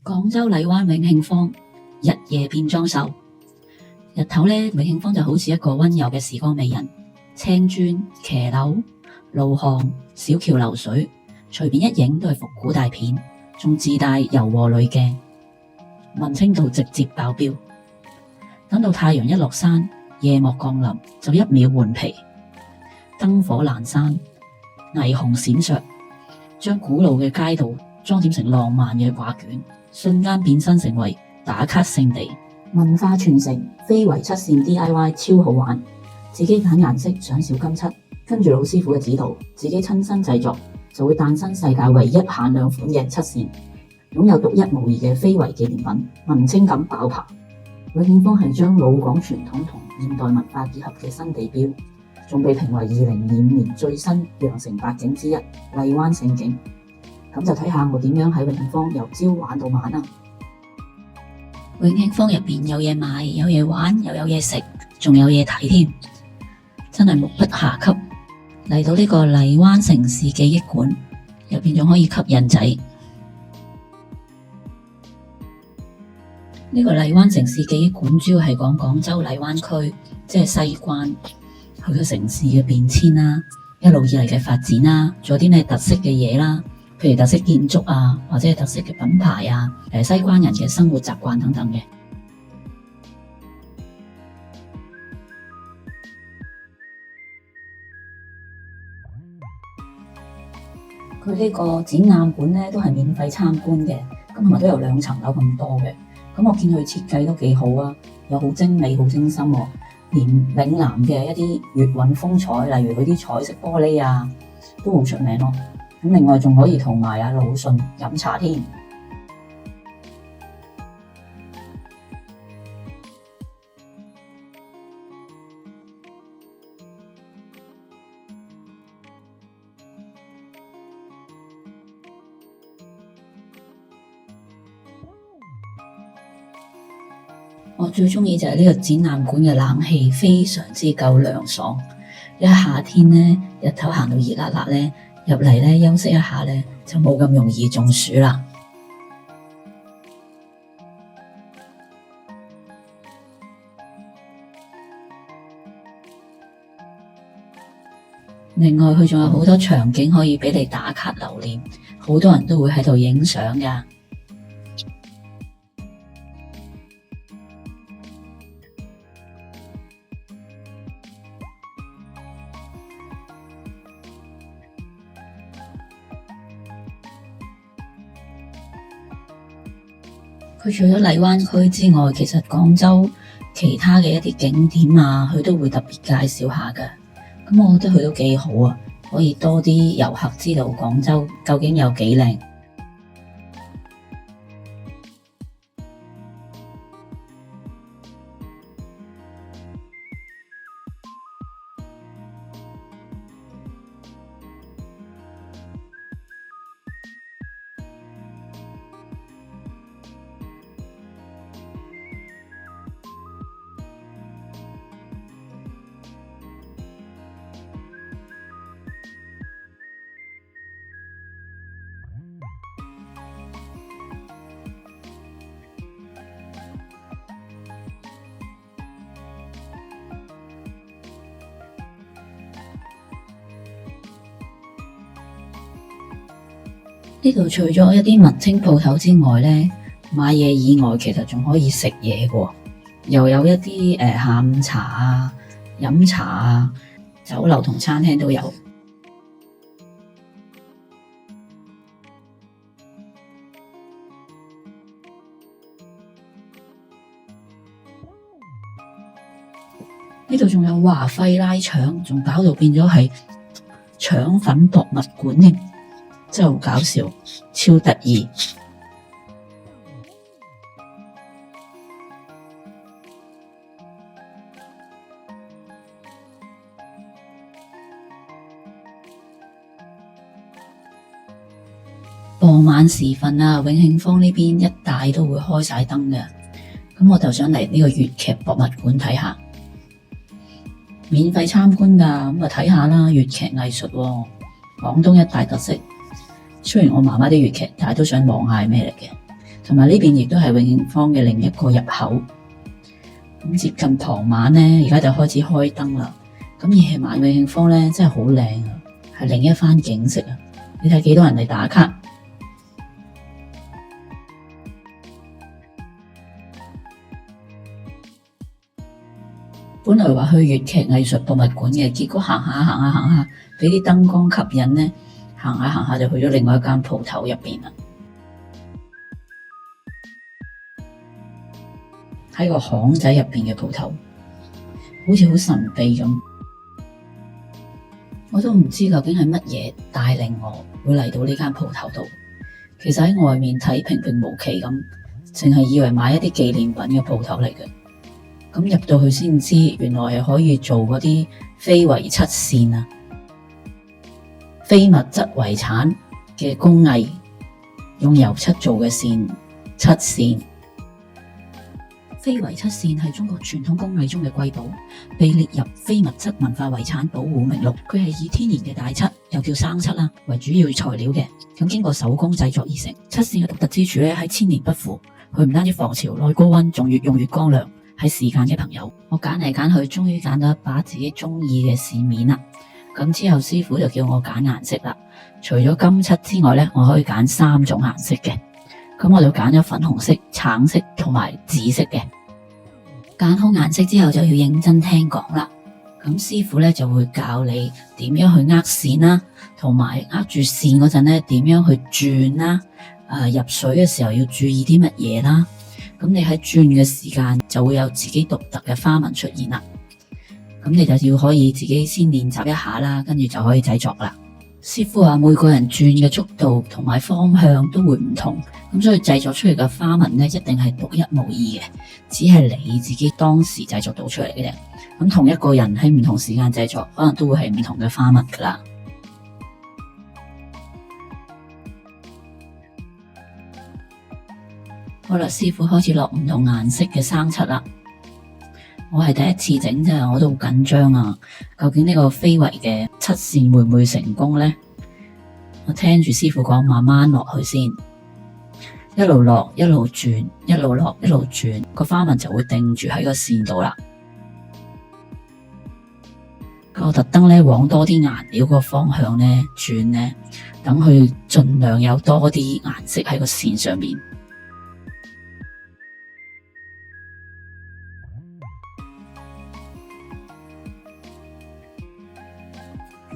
廣州荔灣永慶坊日夜變裝秀。日頭呢，永慶坊就好似一個溫柔嘅時光美人，青磚、騎樓、路巷、小橋流水，隨便一影都係復古大片，仲自帶柔和濾鏡，文青度直接爆表。等到太陽一落山，夜幕降臨，就一秒換皮，燈火闌珊，霓虹閃爍，將古老嘅街道裝點成浪漫嘅畫卷，瞬間變身成為打卡勝地。文化傳承，非遺七線 DIY 超好玩，自己揀顏色上小金漆，跟住老師傅嘅指導，自己親身製作，就會誕生世界唯一限量款嘅七線，擁有獨一無二嘅非遺紀念品，文青感爆棚。永慶坊係將老廣傳統同現代文化結合嘅新地標，仲被評為2025年最新羊城八景之一荔灣勝景。咁就睇下我點樣喺永慶坊由朝玩到晚啦。永慶坊入邊有嘢買，有嘢玩，又有嘢食，仲有嘢睇添，真係目不暇給。嚟到呢個荔灣城市記憶館入邊，仲可以吸印仔。呢個荔灣城市記憶館主要係講廣州荔灣區，即係西關佢個城市嘅變遷啦，一路以嚟嘅發展啦，仲有啲咩特色嘅嘢啦，譬如特色建築啊，或者係特色嘅品牌啊，西關人嘅生活習慣等等嘅。佢呢個展覽館咧都係免費參觀嘅，咁同埋都有2層樓咁多嘅。咁我見佢設計都幾好啊，又好精美、好精心喎，連嶺南嘅一啲粵韻風采，例如嗰啲彩色玻璃啊，都好出名咯。咁另外仲可以同埋阿魯迅飲茶添。我最鍾意就係呢個展覽館嘅冷氣非常之夠涼爽。一夏天呢，日頭行到熱辣辣呢，入嚟呢休息一下呢，就冇咁容易中暑啦。另外佢仲有好多場景可以俾你打卡留念，好多人都會喺度影相㗎。佢除咗荔灣區之外，其實廣州其他嘅一啲景點啊，佢都會特別介紹下㗎。咁我覺得佢都幾好啊，可以多啲遊客知道廣州究竟有幾靚。呢度除咗一啲文青鋪頭之外呢，買嘢以外其實仲可以食嘢嘅，又有一啲下午茶啊、飲茶啊、酒樓同餐廳都有。呢度仲有華輝拉腸，仲搞到變咗係腸粉博物館添。真係好搞笑，超得意。傍晚時分啊，永慶坊呢邊一帶都會開晒燈嘅，咁我就想嚟呢個粵劇博物館睇下，免費參觀㗎，咁啊睇下啦，粵劇藝術喎，廣東一大特色。雖然我媽媽啲粵劇，但係都想望下係咩嚟嘅。同埋呢邊亦都係永慶坊嘅另一個入口。咁接近傍晚呢，而家就開始開燈啦。咁夜晚永慶坊呢真係好靚啊，係另一番景色啊！你睇幾多人嚟打卡？本來話去粵劇藝術博物館嘅，結果行下，俾啲燈光吸引呢，行下就去咗另外一間鋪頭入邊啦。喺個巷仔入邊嘅鋪頭，好似好神秘咁。我都唔知究竟係乜嘢帶領我會嚟到呢間鋪頭度。其實喺外面睇平平無奇咁，淨係以為買一啲紀念品嘅鋪頭嚟嘅。咁入到去先知，原來係可以做嗰啲非遺七線啊，非物質遺產嘅工藝，用油漆做嘅線，七線。非遺七線係中國傳統工藝中嘅瑰寶，被列入非物質文化遺產保護名錄。佢係以天然嘅大漆，又叫生漆啦，為主要材料嘅。咁經過手工製作而成。七線嘅獨特之處咧，係千年不腐。佢唔單止防潮耐高溫，仲越用越光亮。係時間嘅朋友，我揀嚟揀去，終於揀到一把自己中意嘅線面啦。咁之後師傅就叫我揀顏色啦。除咗金漆之外咧，我可以揀3種顏色嘅。咁我就揀咗粉紅色、橙色同埋紫色嘅。揀好顏色之後就要認真聽講啦。咁師傅咧就會教你點樣去握線啦，同埋握住線嗰陣咧點樣去轉啦。入水嘅時候要注意啲乜嘢啦。咁你喺轉嘅時間就會有自己獨特嘅花紋出現啦。咁你就要可以自己先練習一下啦，跟住就可以製作啦。師傅話每個人轉嘅速度同埋方向都會唔同，咁所以製作出嚟嘅花紋呢，一定係獨一無二嘅，只係你自己當時製作到出嚟嘅啫。咁同一個人喺唔同時間製作，可能都會係唔同嘅花紋噶啦。好啦，師傅開始落唔同顏色嘅生漆啦。我係第一次整啫，我都好緊張啊！究竟呢個非遺嘅七線會唔會成功呢？我聽住師傅講，慢慢落去先，一路落一路轉，一路落一路轉，個花紋就會定住喺個線度啦。我特登咧往多啲顏料個方向咧轉咧，等佢盡量有多啲顏色喺個線上面。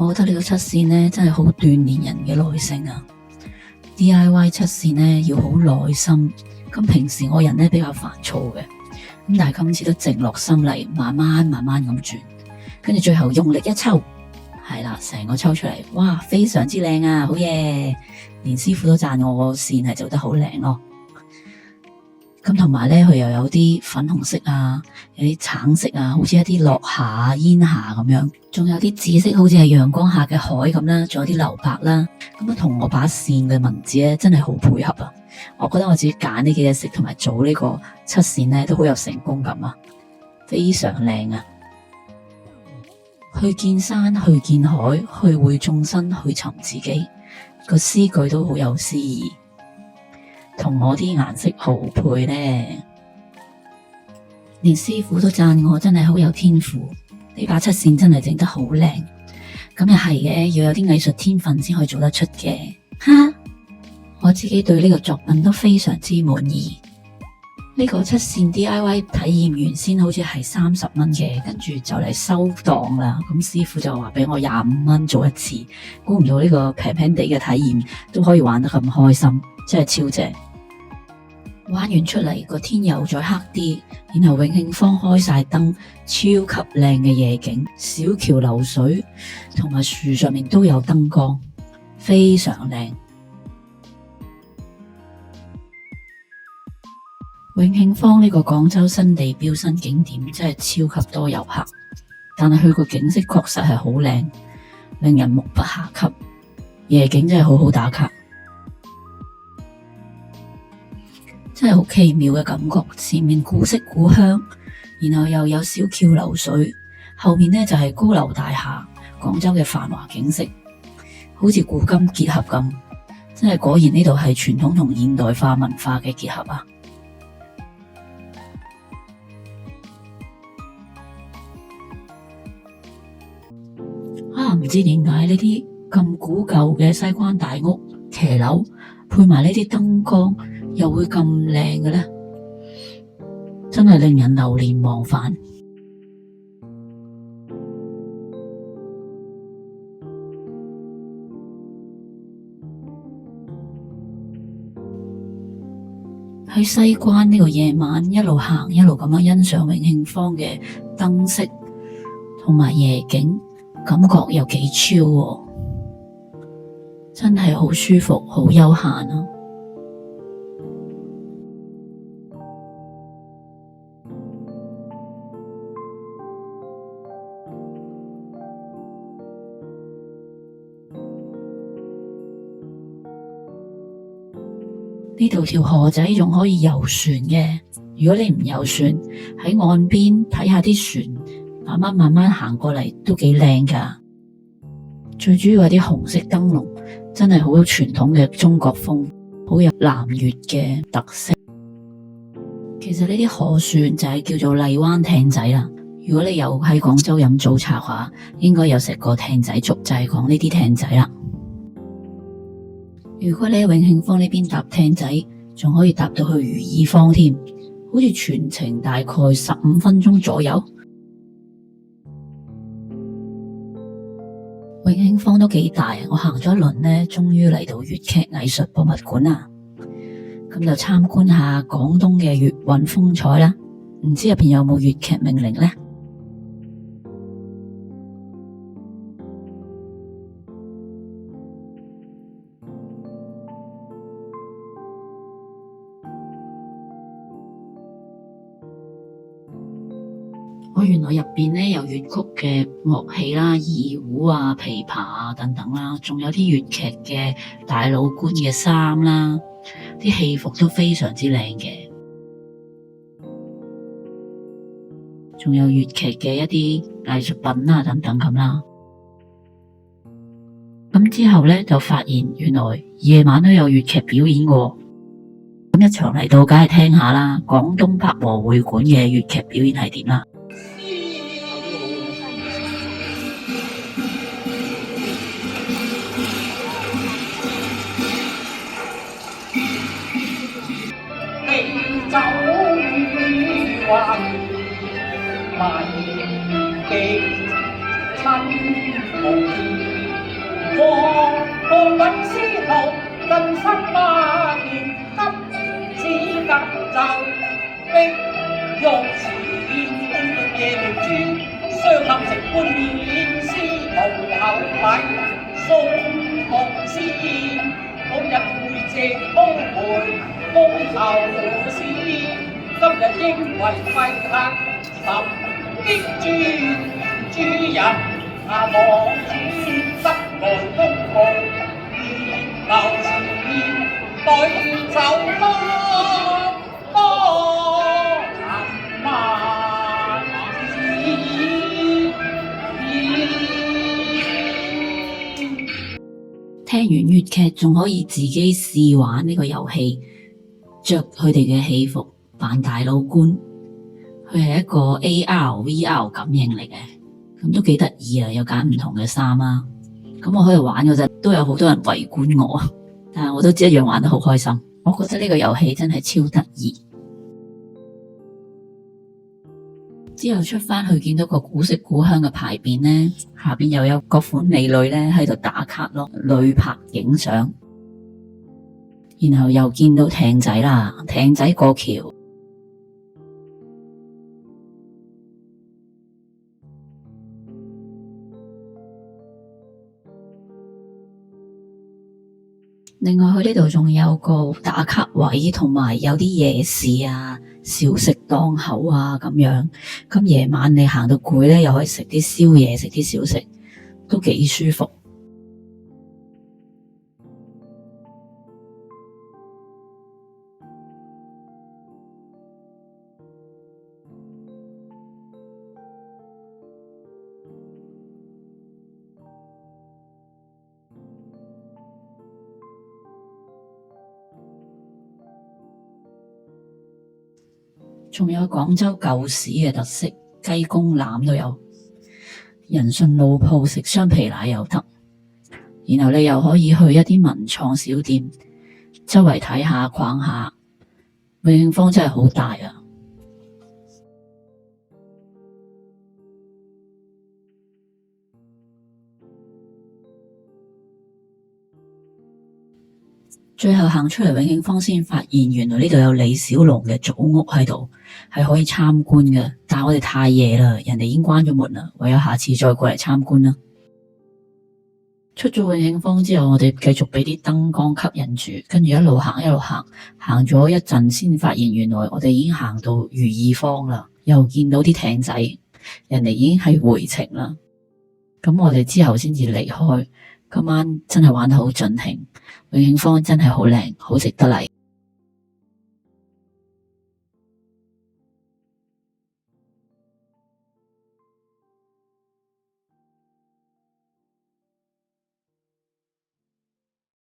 我覺得呢個七線呢真係好鍛煉人嘅耐性啊 ！DIY 七線呢要好耐心，咁平時我人呢比較煩躁嘅，咁但係今次都靜落心嚟，慢慢咁轉，跟住最後用力一抽，係啦，成個抽出嚟，哇，非常之靚啊，好嘢！連師傅都讚我個線係做得好靚咯。咁同埋咧，佢又有啲粉紅色啊，有啲橙色啊，好似一啲落霞啊、煙霞咁樣，仲有啲紫色，好似係陽光下嘅海咁啦，仲有啲留白啦。咁啊，同我把線嘅文字咧，真係好配合啊！我覺得我自己揀呢幾隻色同埋做呢個七線咧，都好有成功感啊，非常靚啊！去見山，去見海，去會眾生，去尋自己，個詩句都好有詩意。同我啲顏色好配呢，連師傅都讚我真係好有天賦，呢把七線真係整得好靚。咁又係嘅，要有啲藝術天分先可以做得出嘅。哈，我自己對呢個作品都非常之滿意。呢個七線 DIY 體驗原先好似係30蚊嘅，跟住就嚟收檔啦。咁師傅就話俾我25蚊做一次，估唔到呢個平平地嘅體驗都可以玩得咁開心，真係超正。玩完出嚟個天又再黑啲，然後永慶坊開晒燈，超級靚嘅夜景，小橋流水，同埋樹上面都有燈光，非常靚。永慶坊呢個廣州新地標新景點真係超級多遊客，但係佢個景色確實係好靚，令人目不暇給，夜景真係好好打卡。真係好奇妙嘅感覺，前面古色古香，然後又有小橋流水，後面呢就係高樓大廈，廣州嘅繁華景色，好似古今結合咁，真係果然呢度係傳統同現代化文化嘅結合啊！唔知點解呢啲咁古舊嘅西關大屋騎樓配埋呢啲燈光又會咁靚嘅呢？真係令人流連忘返。喺西關呢個夜晚一路行一路咁樣欣賞永慶坊嘅燈飾同埋夜景，感覺又幾超喎，真係好舒服，好悠閒啊！呢度條河仔仲可以遊船嘅，如果你唔遊船，喺岸邊睇下啲船慢慢行過嚟都幾靚㗎。最主要係啲紅色燈籠，真係好有傳統嘅中國風，好有南粵嘅特色。其實呢啲河船就係叫做荔灣艇仔啦。如果你有喺廣州飲早茶嘅話，應該有食過艇仔粥，就係講呢啲艇仔啦。如果你喺永慶坊呢邊搭艇仔，仲可以搭到去如意坊添，好似全程大概15分鐘左右。永慶坊都幾大，我行咗一輪呢，終於嚟到粵劇藝術博物館啦。咁就參觀下廣東嘅粵韻風采啦。唔知入邊有冇粵劇名伶呢？我原來入邊呢有粵曲嘅樂器啦，二胡啊、琵琶啊等等啦，仲有啲粵劇嘅大老倌嘅衫啦，啲戲服都非常之靚嘅，仲有粵劇嘅一啲藝術品啊等等咁啦。咁之後呢，就發現原來夜晚都有粵劇表演嘅，咁一場嚟到梗係聽下啦，廣東百和會館嘅粵劇表演係點啦。走與還萬極親無言，何品絲途近10年，急似甲胄逼玉前，夜明珠雙合成冠冕，絲途後禮送紅線，往日會藉空回夢頭事，今日應為廢客尋擊主人望轉得來公告，熱鬧前對酒多尋萬次。聽完粵劇仲可以自己試玩呢個遊戲，着佢哋嘅戲服扮大老倌，佢係一個 AR/VR 感應嚟嘅，咁都幾得意啊！有揀唔同嘅衫啊，咁我喺度玩嗰陣都有好多人圍觀我，但係我都一樣玩得好開心。我覺得呢個遊戲真係超得意。之後出返去見到個古色古香嘅牌匾呢，下邊又有各款美女呢喺度打卡咯，旅拍影相。然後又見到艇仔啦，艇仔過橋。另外佢呢度仲有個打卡位，同埋有啲夜市啊、小食檔口啊咁樣。咁夜晚你行到攰咧，又可以食啲宵夜，食啲小食，都幾舒服。仲有廣州舊市嘅特色雞公欖都有，仁順路鋪食雙皮奶又得，然後你又可以去一啲文創小店，周圍睇下逛下。永慶坊真係好大啊！最後行出嚟永慶坊先發現，原來呢度有李小龍嘅祖屋喺度，係可以參觀嘅。但係我哋太夜啦，人哋已經關咗門啦，唯有下次再過嚟參觀啦。出咗永慶坊之後，我哋繼續俾啲燈光吸引住，跟住一路行一路行，行咗一陣先發現原來我哋已經行到如意坊啦，又見到啲艇仔，人哋已經係回程啦。咁我哋之後先至離開。今晚真係玩得好盡興，永慶坊真係好靚，好值得嚟。